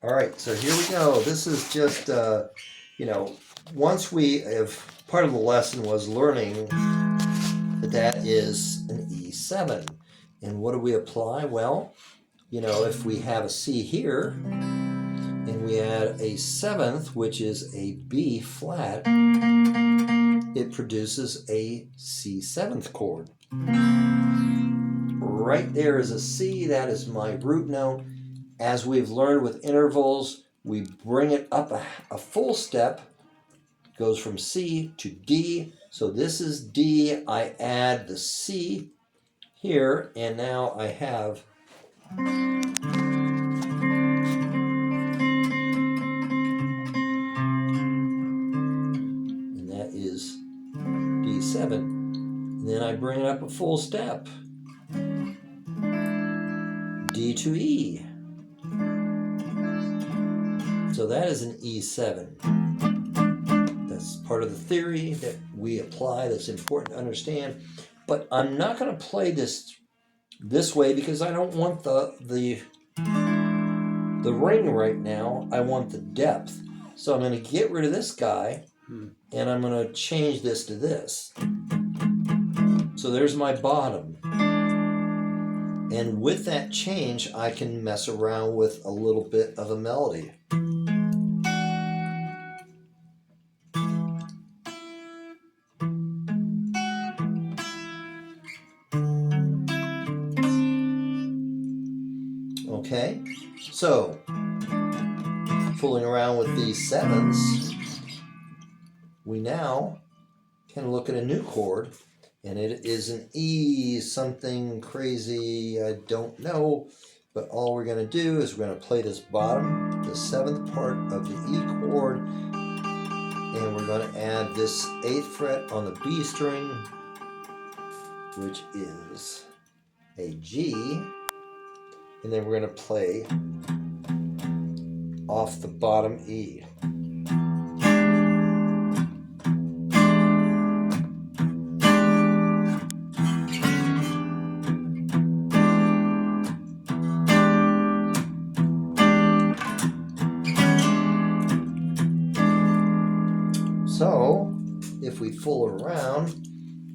All right, so here we go. This is just, once we have, part of the lesson was learning that that is an E7. And what do we apply? Well, if we have a C here and we add a seventh, which is a B flat, it produces a C7th chord. Right there is a C, that is my root note. As we've learned with intervals, we bring it up a full step, goes from C to D. So this is D, I add the C here, and now I have and that is D7. And then I bring it up a full step, D to E. So that is an E7. That's part of the theory that we apply that's important to understand. But I'm not going to play this way because I don't want the ring right now. I want the depth. So I'm going to get rid of this guy and I'm going to change this to this. So there's my bottom. And with that change, I can mess around with a little bit of a melody. Okay, so fooling around with these sevens, we now can look at a new chord, and it is an E something crazy, I don't know, but all we're going to do is we're going to play this bottom, the seventh part of the E chord, and we're going to add this 8th fret on the B string, which is a G, and then we're going to play off the bottom E. So, if we fool around,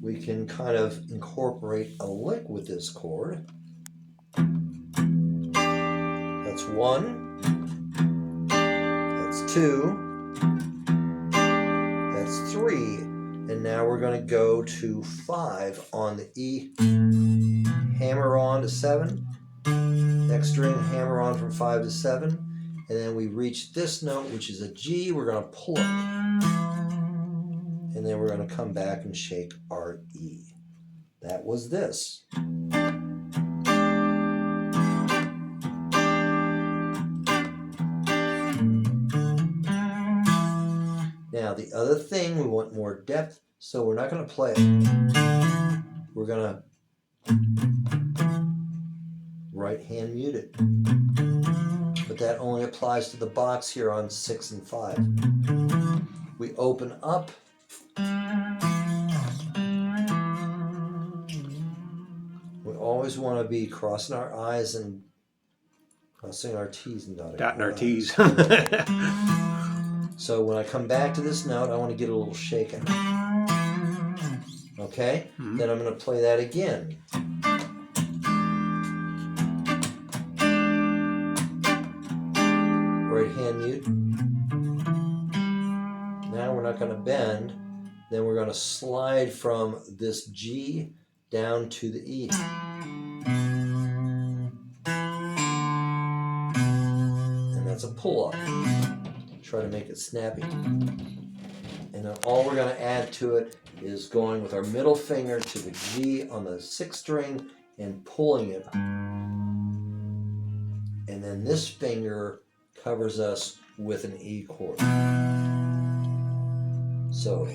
we can kind of incorporate a lick with this chord. That's 1, that's 2, that's 3, and now we're going to go to 5 on the E, hammer on to 7, next string, hammer on from 5 to 7, and then we reach this note, which is a G, we're going to pull it, and then we're going to come back and shake our E. That was this. Now the other thing, we want more depth, so we're not going to play it. We're going to right hand mute it. But that only applies to the box here on 6 and 5. We open up. We always want to be crossing our I's and crossing our T's and dotting our T's. So when I come back to this note, I want to get a little shaken. Okay? Then I'm going to play that again. Right hand mute. Now we're not going to bend. Then we're going to slide from this G down to the E. And that's a pull-up. Try to make it snappy. And then all we're going to add to it is going with our middle finger to the G on the 6th string and pulling it. And then this finger covers us with an E chord. So